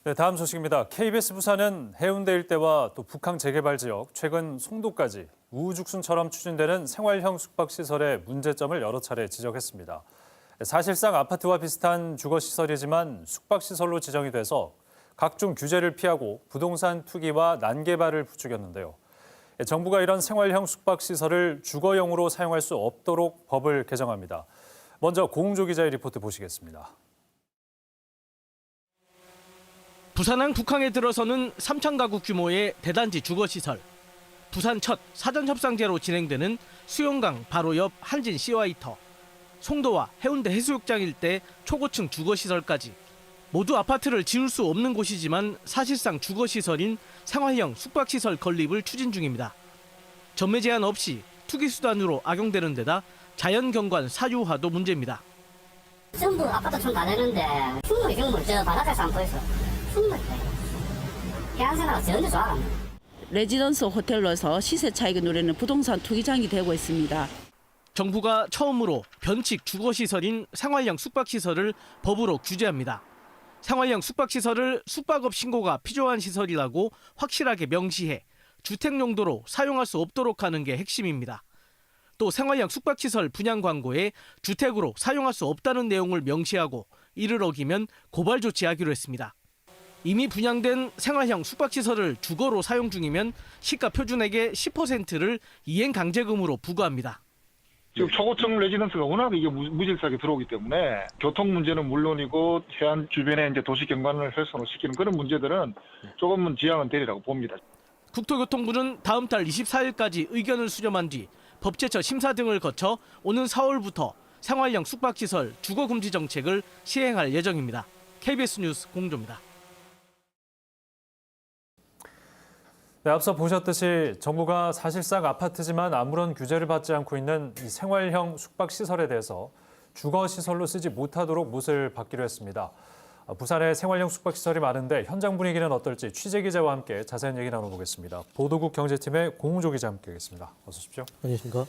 네, 다음 소식입니다. KBS 부산은 해운대 일대와 또 북한 재개발 지역, 최근 송도까지 우후죽순처럼 추진되는 생활형 숙박시설의 문제점을 여러 차례 지적했습니다. 사실상 아파트와 비슷한 주거시설이지만 숙박시설로 지정이 돼서 각종 규제를 피하고 부동산 투기와 난개발을 부추겼는데요. 정부가 이런 생활형 숙박시설을 주거용으로 사용할 수 없도록 법을 개정합니다. 먼저 고흥조 기자의 리포트 보시겠습니다. 부산항 북항에 들어서는 3천 가구 규모의 대단지 주거시설. 부산 첫 사전협상제로 진행되는 수영강 바로 옆 한진 시와이터. 송도와 해운대 해수욕장 일대 초고층 주거시설까지. 모두 아파트를 지을 수 없는 곳이지만 사실상 주거시설인 생활형 숙박시설 건립을 추진 중입니다. 전매 제한 없이 투기수단으로 악용되는 데다 자연경관 사유화도 문제입니다. 전부 아파트촌 다 되는데 충분히 저 바닷가에서 안 보여서 충분히 해안선하고 전혀 좋아갑니다. 레지던스 호텔로서 시세 차익을 누리는 부동산 투기장이 되고 있습니다. 정부가 처음으로 변칙 주거시설인 생활형 숙박시설을 법으로 규제합니다. 생활형 숙박시설을 숙박업 신고가 필요한 시설이라고 확실하게 명시해 주택 용도로 사용할 수 없도록 하는 게 핵심입니다. 또 생활형 숙박시설 분양 광고에 주택으로 사용할 수 없다는 내용을 명시하고 이를 어기면 고발 조치하기로 했습니다. 이미 분양된 생활형 숙박시설을 주거로 사용 중이면 시가 표준액의 10%를 이행 강제금으로 부과합니다. 지금 초고층 레지던스가 워낙 이게 무질서하게 들어오기 때문에 교통 문제는 물론이고 해안 주변에 이제 도시 경관을 훼손시키는 그런 문제들은 조금은 지양은 되리라고 봅니다. 국토교통부는 다음 달 24일까지 의견을 수렴한 뒤 법제처 심사 등을 거쳐 오는 4월부터 생활형 숙박시설 주거금지 정책을 시행할 예정입니다. KBS 뉴스 공조입니다. 네, 앞서 보셨듯이 정부가 사실상 아파트지만 아무런 규제를 받지 않고 있는 이 생활형 숙박시설에 대해서 주거시설로 쓰지 못하도록 못을 받기로 했습니다. 부산에 생활형 숙박시설이 많은데 현장 분위기는 어떨지 취재기자와 함께 자세한 얘기 나눠보겠습니다. 보도국 경제팀의 고흥조 기자 함께하겠습니다. 어서 오십시오. 안녕하십니까.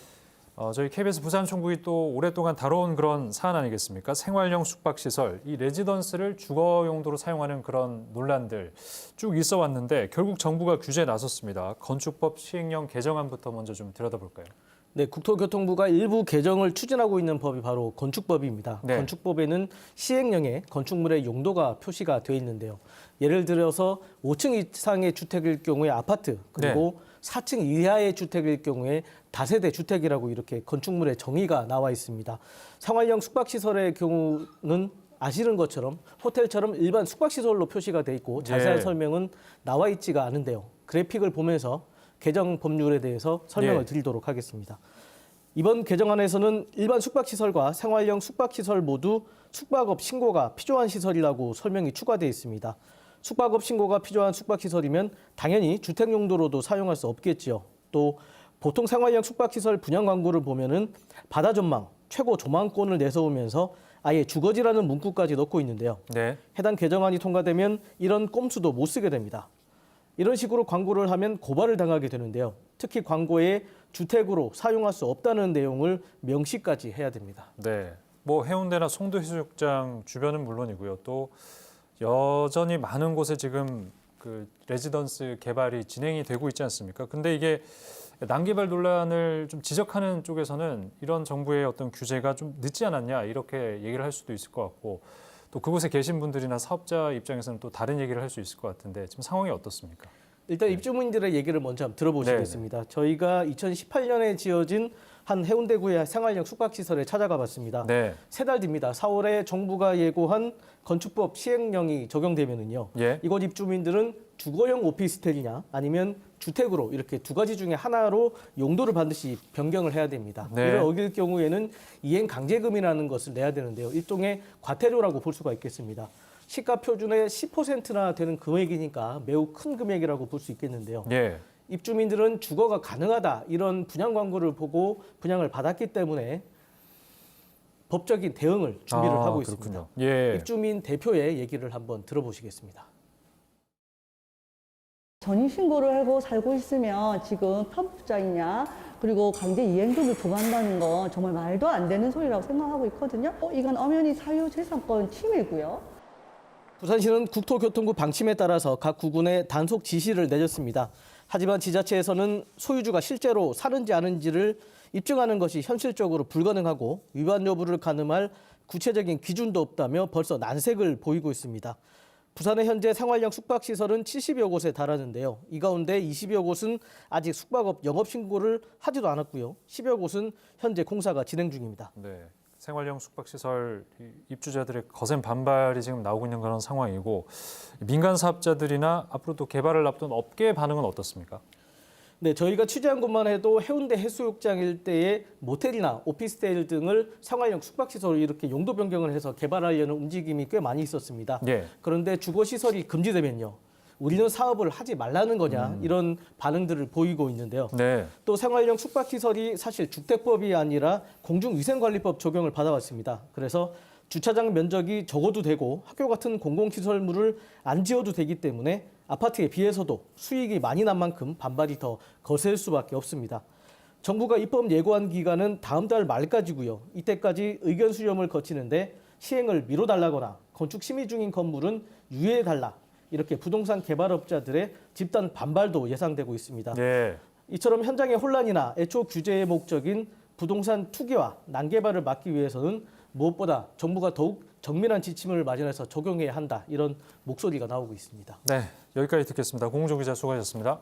저희 KBS 부산 총국이 또 오랫동안 다뤄온 그런 사안 아니겠습니까? 생활형 숙박시설, 이 레지던스를 주거 용도로 사용하는 그런 논란들 쭉 있어 왔는데 결국 정부가 규제에 나섰습니다. 건축법 시행령 개정안부터 먼저 좀 들여다볼까요? 네, 국토교통부가 일부 개정을 추진하고 있는 법이 바로 건축법입니다. 네. 건축법에는 시행령에 건축물의 용도가 표시가 돼 있는데요. 예를 들어서 5층 이상의 주택일 경우에 아파트, 그리고 4층 이하의 주택일 경우에 다세대 주택이라고 이렇게 건축물의 정의가 나와 있습니다. 생활형 숙박시설의 경우는 아시는 것처럼 호텔처럼 일반 숙박시설로 표시가 돼 있고 자세한 설명은 나와 있지가 않은데요. 그래픽을 보면서 개정 법률에 대해서 설명을 드리도록 하겠습니다. 이번 개정안에서는 일반 숙박시설과 생활형 숙박시설 모두 숙박업 신고가 필요한 시설이라고 설명이 추가되어 있습니다. 숙박업 신고가 필요한 숙박시설이면 당연히 주택 용도로도 사용할 수 없겠지요. 또 보통 생활형 숙박시설 분양 광고를 보면은 바다 전망, 최고 조망권을 내세우면서 아예 주거지라는 문구까지 넣고 있는데요. 네. 해당 개정안이 통과되면 이런 꼼수도 못 쓰게 됩니다. 이런 식으로 광고를 하면 고발을 당하게 되는데요. 특히 광고에 주택으로 사용할 수 없다는 내용을 명시까지 해야 됩니다. 네. 뭐 해운대나 송도 해수욕장 주변은 물론이고요. 또 여전히 많은 곳에 지금 그 레지던스 개발이 진행이 되고 있지 않습니까? 근데 이게 난개발 논란을 좀 지적하는 쪽에서는 이런 정부의 어떤 규제가 좀 늦지 않았냐 이렇게 얘기를 할 수도 있을 것 같고 또 그곳에 계신 분들이나 사업자 입장에서는 또 다른 얘기를 할 수 있을 것 같은데 지금 상황이 어떻습니까? 일단 입주민들의 얘기를 먼저 한번 들어보시겠습니다. 저희가 2018년에 지어진 한 해운대구의 생활형 숙박시설에 찾아가 봤습니다. 네. 세 달 뒤입니다. 4월에 정부가 예고한 건축법 시행령이 적용되면은요. 이곳 입주민들은 주거용 오피스텔이냐 아니면 주택으로 이렇게 두 가지 중에 하나로 용도를 반드시 변경을 해야 됩니다. 이를 어길 경우에는 이행 강제금이라는 것을 내야 되는데요. 일종의 과태료라고 볼 수가 있겠습니다. 시가 표준의 10%나 되는 금액이니까 매우 큰 금액이라고 볼 수 있겠는데요. 입주민들은 주거가 가능하다 이런 분양 광고를 보고 분양을 받았기 때문에 법적인 대응을 준비를 하고 있습니다. 입주민 대표의 얘기를 한번 들어보시겠습니다. 전입신고를 하고 살고 있으면 지금 편법자이냐 그리고 강제 이행금을 부과한다는 건 정말 말도 안 되는 소리라고 생각하고 있거든요. 이건 엄연히 사유재산권 침해고요. 부산시는 국토교통부 방침에 따라서 각 구군에 단속 지시를 내렸습니다. 하지만 지자체에서는 소유주가 실제로 사는지 아닌지를 입증하는 것이 현실적으로 불가능하고 위반 여부를 가늠할 구체적인 기준도 없다며 벌써 난색을 보이고 있습니다. 부산의 현재 생활형 숙박시설은 70여 곳에 달하는데요. 이 가운데 20여 곳은 아직 숙박업 영업신고를 하지도 않았고요. 10여 곳은 현재 공사가 진행 중입니다. 네, 생활형 숙박시설 입주자들의 거센 반발이 지금 나오고 있는 그런 상황이고 민간 사업자들이나 앞으로 또 개발을 앞둔 업계의 반응은 어떻습니까? 네, 저희가 취재한 것만 해도 해운대 해수욕장 일대에 모텔이나 오피스텔 등을 생활형 숙박시설로 이렇게 용도 변경을 해서 개발하려는 움직임이 꽤 많이 있었습니다. 예. 그런데 주거시설이 금지되면요. 우리는 사업을 하지 말라는 거냐 이런 반응들을 보이고 있는데요. 네. 또 생활형 숙박시설이 사실 주택법이 아니라 공중위생관리법 적용을 받아왔습니다. 그래서 주차장 면적이 적어도 되고 학교 같은 공공시설물을 안 지어도 되기 때문에 아파트에 비해서도 수익이 많이 난 만큼 반발이 더 거셀 수밖에 없습니다. 정부가 입법 예고한 기간은 다음 달 말까지고요. 이때까지 의견 수렴을 거치는데 시행을 미뤄달라거나 건축 심의 중인 건물은 유예해달라. 이렇게 부동산 개발업자들의 집단 반발도 예상되고 있습니다. 예. 이처럼 현장의 혼란이나 애초 규제의 목적인 부동산 투기와 난개발을 막기 위해서는 무엇보다 정부가 더욱 정밀한 지침을 마련해서 적용해야 한다. 이런 목소리가 나오고 있습니다. 네, 여기까지 듣겠습니다. 공조 기자 수고하셨습니다.